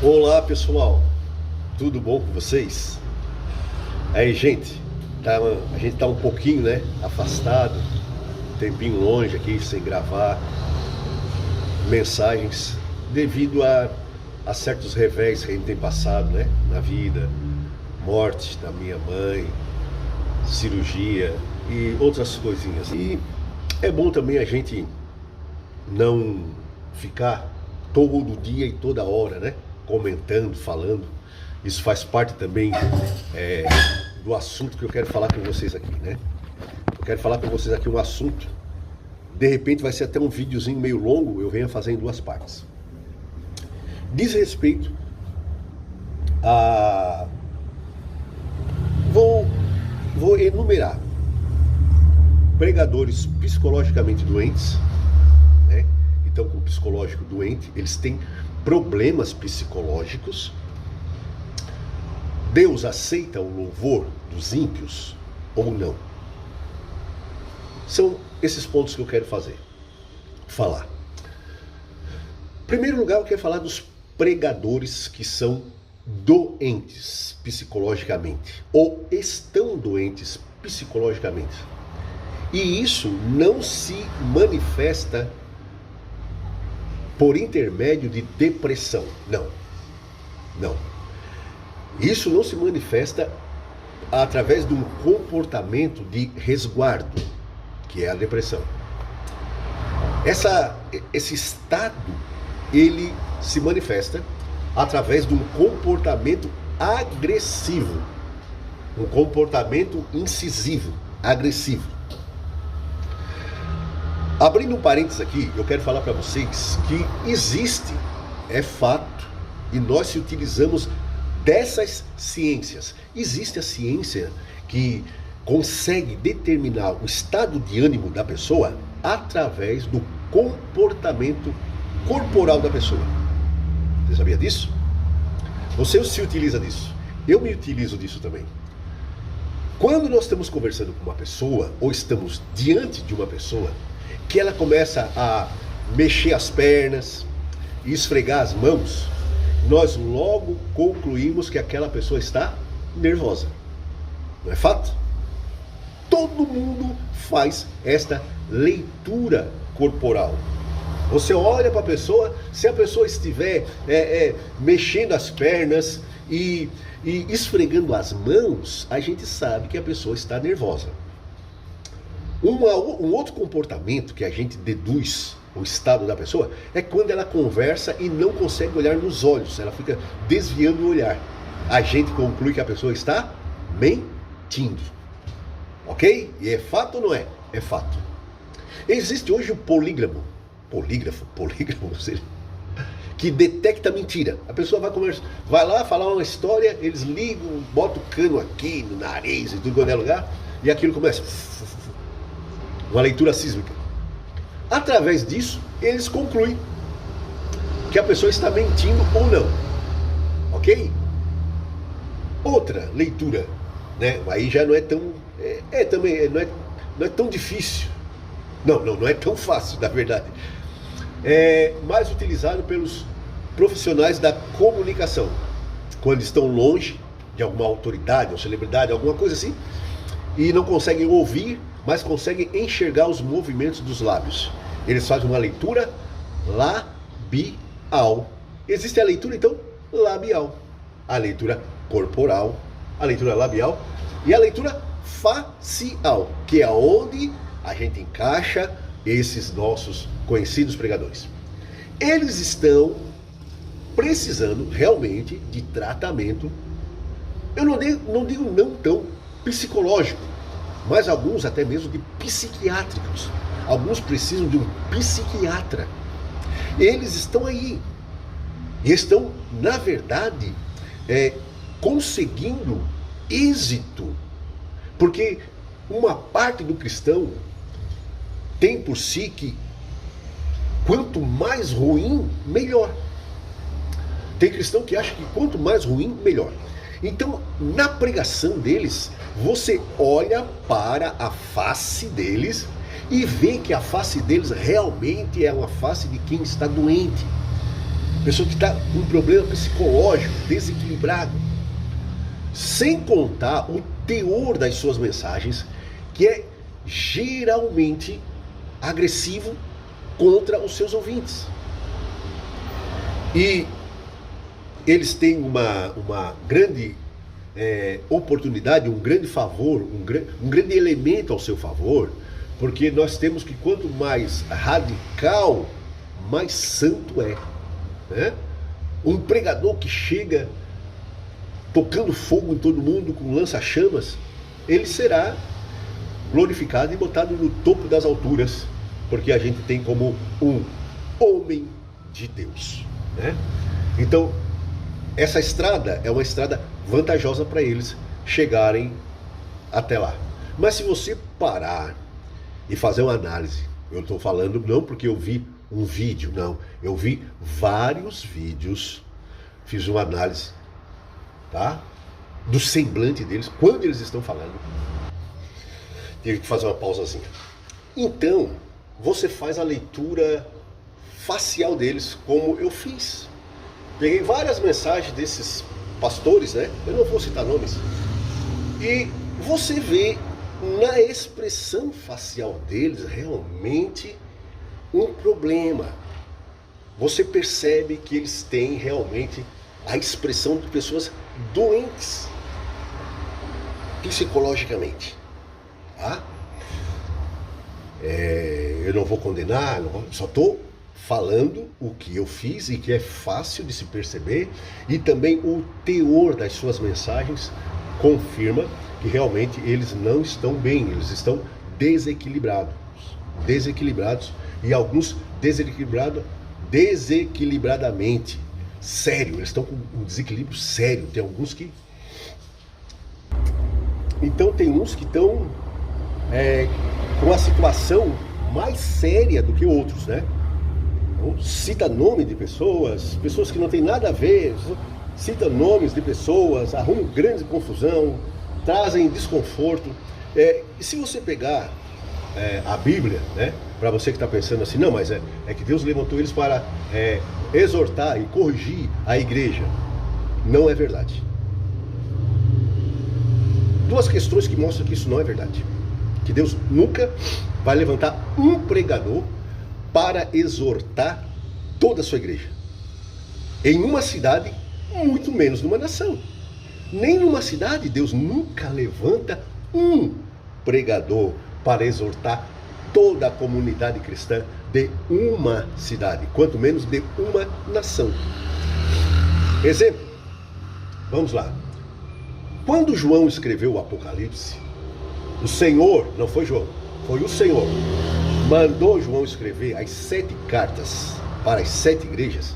Olá pessoal, tudo bom com vocês? Aí gente, a gente tá um pouquinho, né, afastado, um tempinho longe aqui, sem gravar mensagens, devido a certos revés que a gente tem passado, né, na vida, morte da minha mãe, cirurgia e outras coisinhas. E é bom também a gente não ficar todo dia e toda hora, né? Comentando, falando. Isso faz parte também do assunto que eu quero falar com vocês aqui, né? Eu quero falar com vocês aqui um assunto. De repente vai ser até um videozinho meio longo, eu venho fazer em duas partes. Diz respeito a... Vou enumerar pregadores psicologicamente doentes, né? Então, com o psicológico doente, eles têm problemas psicológicos. Deus aceita o louvor dos ímpios ou não? São esses pontos que eu quero falar. Em primeiro lugar, eu quero falar dos pregadores que são doentes psicologicamente ou estão doentes psicologicamente. E isso não se manifesta por intermédio de depressão. Não. Isso não se manifesta através de um comportamento de resguardo, que é a depressão. Esse estado, ele se manifesta através de um comportamento agressivo, um comportamento incisivo, agressivo. Abrindo um parênteses aqui, eu quero falar para vocês que existe, é fato, e nós se utilizamos dessas ciências. Existe a ciência que consegue determinar o estado de ânimo da pessoa através do comportamento corporal da pessoa. Você sabia disso? Você se utiliza disso. Eu me utilizo disso também. Quando nós estamos conversando com uma pessoa, ou estamos diante de uma pessoa, que ela começa a mexer as pernas e esfregar as mãos, nós logo concluímos que aquela pessoa está nervosa. Não é fato? Todo mundo faz esta leitura corporal. Você olha para a pessoa, se a pessoa estiver mexendo as pernas e esfregando as mãos, a gente sabe que a pessoa está nervosa. Um outro comportamento que a gente deduz o estado da pessoa é quando ela conversa e não consegue olhar nos olhos, ela fica desviando o olhar. A gente conclui que a pessoa está mentindo. Ok? E é fato ou não é? É fato. Existe hoje o polígrafo, que detecta mentira. A pessoa vai lá falar uma história, eles ligam, botam o cano aqui no nariz e tudo quando é lugar, e aquilo começa... uma leitura sísmica. Através disso, eles concluem que a pessoa está mentindo ou não. Ok? Outra leitura, né? Aí já não é tão... também não é tão difícil. Não é tão fácil, na verdade. É mais utilizado pelos profissionais da comunicação. Quando estão longe de alguma autoridade, ou celebridade, alguma coisa assim, e não conseguem ouvir, mas conseguem enxergar os movimentos dos lábios. Eles fazem uma leitura labial. Existe a leitura, então, labial. A leitura corporal, a leitura labial e a leitura facial, que é onde a gente encaixa esses nossos conhecidos pregadores. Eles estão precisando realmente de tratamento, eu não digo não tão psicológico, mas alguns até mesmo de psiquiátricos. Alguns precisam de um psiquiatra. Eles estão aí. E estão, na verdade, conseguindo êxito. Porque uma parte do cristão tem por si que quanto mais ruim, melhor. Tem cristão que acha que quanto mais ruim, melhor. Então, na pregação deles, você olha para a face deles e vê que a face deles realmente é uma face de quem está doente. pessoa que está com um problema psicológico, desequilibrado. Sem contar o teor das suas mensagens, que é geralmente agressivo contra os seus ouvintes. E eles têm uma grande oportunidade, um grande favor, um grande elemento ao seu favor, porque nós temos que quanto mais radical, mais santo é, né? Um pregador que chega tocando fogo em todo mundo com lança-chamas, ele será glorificado e botado no topo das alturas, porque a gente tem como um homem de Deus, né? Então, essa estrada é uma estrada vantajosa para eles chegarem até lá. Mas se você parar e fazer uma análise, eu estou falando não porque eu vi um vídeo, não, eu vi vários vídeos, fiz uma análise, tá? Do semblante deles, quando eles estão falando. Tive que fazer uma pausazinha. Então, você faz a leitura facial deles, como eu fiz. Peguei várias mensagens desses pastores, né? Eu não vou citar nomes. E você vê na expressão facial deles realmente um problema. Você percebe que eles têm realmente a expressão de pessoas doentes psicologicamente, tá? Eu não vou condenar, só estou falando o que eu fiz e que é fácil de se perceber, e também o teor das suas mensagens confirma que realmente eles não estão bem, eles estão desequilibrados, e alguns desequilibradamente, sério, eles estão com um desequilíbrio sério. Tem alguns que... Então tem uns que estão com a situação mais séria do que outros, né? Então, cita nome de pessoas que não tem nada a ver, cita nomes de pessoas, arrumam grande confusão, trazem desconforto. E se você pegar a Bíblia, né, para você que está pensando assim, não, mas é que Deus levantou eles para exortar e corrigir a igreja. Não é verdade. Duas questões que mostram que isso não é verdade. Que Deus nunca vai levantar um pregador para exortar toda a sua igreja. Em uma cidade, muito menos numa nação. Nem numa cidade Deus nunca levanta um pregador para exortar toda a comunidade cristã de uma cidade, quanto menos de uma nação. Exemplo, vamos lá. Quando João escreveu o Apocalipse, o Senhor, não foi João, foi o Senhor, mandou João escrever as 7 cartas para as 7 igrejas.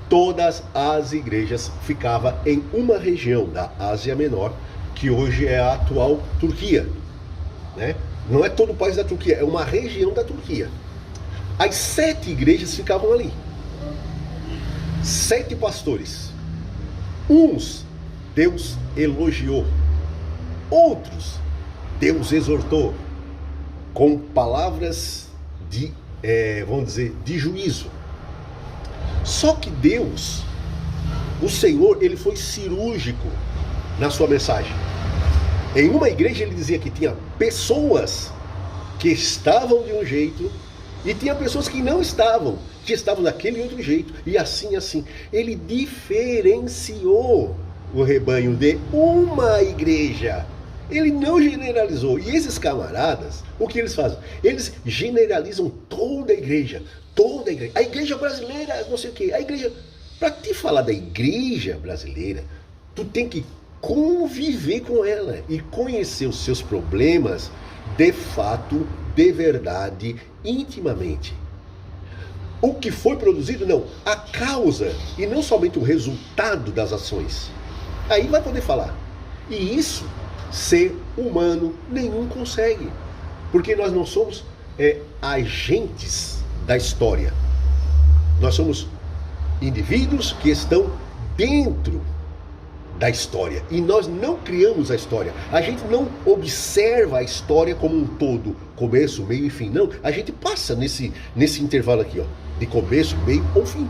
Todas as igrejas ficavam em uma região da Ásia Menor, que hoje é a atual Turquia, né? Não é todo o país da Turquia, é uma região da Turquia. As 7 igrejas ficavam ali. 7 pastores. Uns Deus elogiou, outros Deus exortou com palavras de, vamos dizer, de juízo. Só que Deus, o Senhor, ele foi cirúrgico na sua mensagem. Em uma igreja ele dizia que tinha pessoas que estavam de um jeito e tinha pessoas que não estavam, que estavam daquele outro jeito, e assim. Ele diferenciou o rebanho de uma igreja. Ele não generalizou. E esses camaradas, o que eles fazem? Eles generalizam toda a igreja. Toda a igreja. A igreja brasileira, não sei o quê. A igreja... Para te falar da igreja brasileira, tu tem que conviver com ela e conhecer os seus problemas de fato, de verdade, intimamente. O que foi produzido, não. A causa e não somente o resultado das ações. Aí vai poder falar. E isso, ser humano nenhum consegue. Porque nós não somos agentes da história. Nós somos indivíduos que estão dentro da história. E nós não criamos a história. A gente não observa a história como um todo. Começo, meio e fim. Não, a gente passa nesse intervalo aqui, ó, de começo, meio ou fim.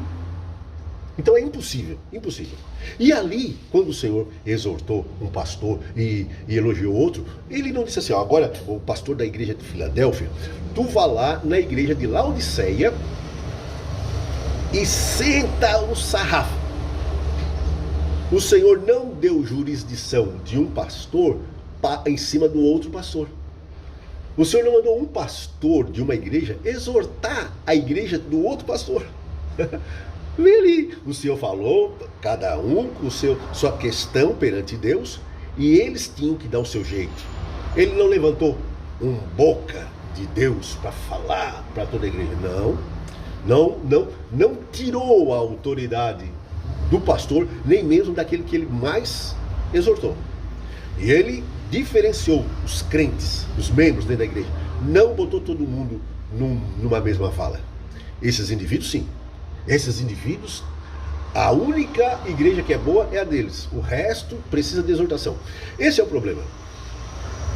Então é impossível, impossível. E ali, quando o Senhor exortou um pastor e elogiou outro, ele não disse assim, ó, agora o pastor da igreja de Filadélfia, tu vá lá na igreja de Laodiceia e senta o sarrafo. O Senhor não deu jurisdição de um pastor em cima do outro pastor. O Senhor não mandou um pastor de uma igreja exortar a igreja do outro pastor. Vem ali, o Senhor falou, cada um com sua questão perante Deus, e eles tinham que dar o seu jeito. Ele não levantou um boca de Deus para falar para toda a igreja. Não tirou a autoridade do pastor, nem mesmo daquele que ele mais exortou. E ele diferenciou os crentes, os membros dentro da igreja. Não botou todo mundo numa mesma fala. Esses indivíduos, sim. Esses indivíduos, a única igreja que é boa é a deles. O resto precisa de exortação. Esse é o problema.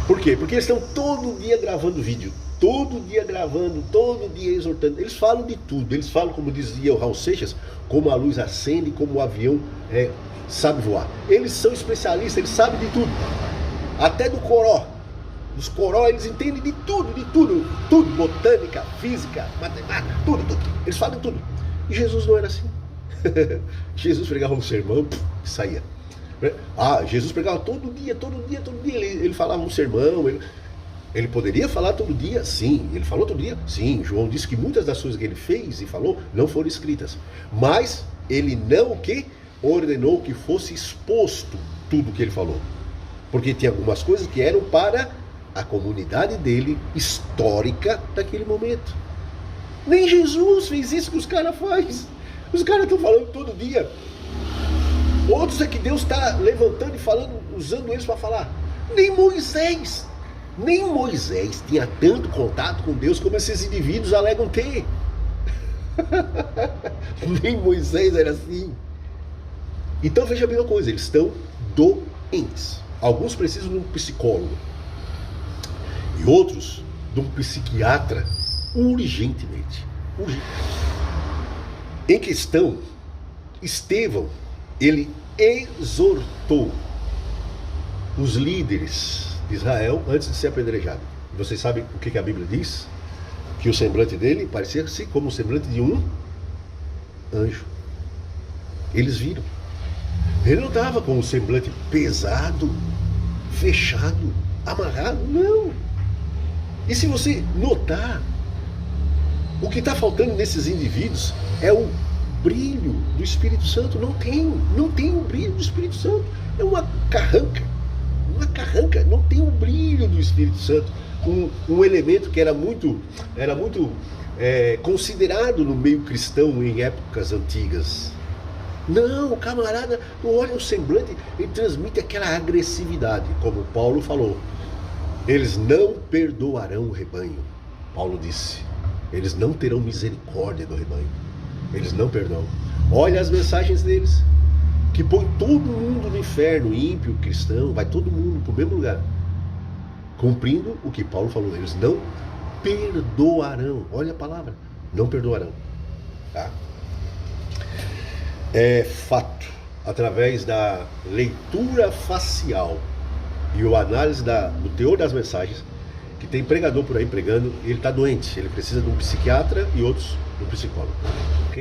Por quê? Porque eles estão todo dia gravando vídeo. Todo dia gravando, todo dia exortando. Eles falam de tudo. Eles falam, como dizia o Raul Seixas, como a luz acende, como o avião sabe voar. Eles são especialistas, eles sabem de tudo. Até do coró. Dos coró eles entendem de tudo, tudo. Botânica, física, matemática, tudo. Eles falam de tudo. E Jesus não era assim. Jesus pregava um sermão e saía. Jesus pregava todo dia. Ele falava um sermão. Ele poderia falar todo dia? Sim. Ele falou todo dia? Sim. João disse que muitas das coisas que ele fez e falou não foram escritas. Mas ele não ordenou que fosse exposto tudo o que ele falou. Porque tinha algumas coisas que eram para a comunidade dele, histórica daquele momento. Nem Jesus fez isso que os caras fazem. Os caras estão falando todo dia. Outros é que Deus está levantando e falando, usando eles para falar. Nem Moisés tinha tanto contato com Deus como esses indivíduos alegam ter. Nem Moisés era assim. Então veja bem uma coisa, eles estão doentes. Alguns precisam de um psicólogo e outros de um psiquiatra urgentemente. Em questão, Estevão, ele exortou os líderes de Israel antes de ser apedrejado. Vocês sabem o que a Bíblia diz? Que o semblante dele parecia-se como o semblante de um anjo. Eles viram. Ele não estava com o semblante pesado, fechado, amarrado, não. E se você notar, o que está faltando nesses indivíduos é o brilho do Espírito Santo. Não tem o brilho do Espírito Santo. É uma carranca, não tem o brilho do Espírito Santo. Um elemento que era muito considerado no meio cristão em épocas antigas. Não, o camarada, olha o semblante, ele transmite aquela agressividade, como Paulo falou. Eles não perdoarão o rebanho. Paulo disse, eles não terão misericórdia do rebanho. Eles não perdoam. Olha as mensagens deles, que põe todo mundo no inferno, ímpio, cristão, vai todo mundo para o mesmo lugar, cumprindo o que Paulo falou. Eles não perdoarão. Olha a palavra, não perdoarão. Tá? É fato, através da leitura facial e a análise do teor das mensagens, que tem pregador por aí pregando, ele está doente, ele precisa de um psiquiatra e outros de um psicólogo.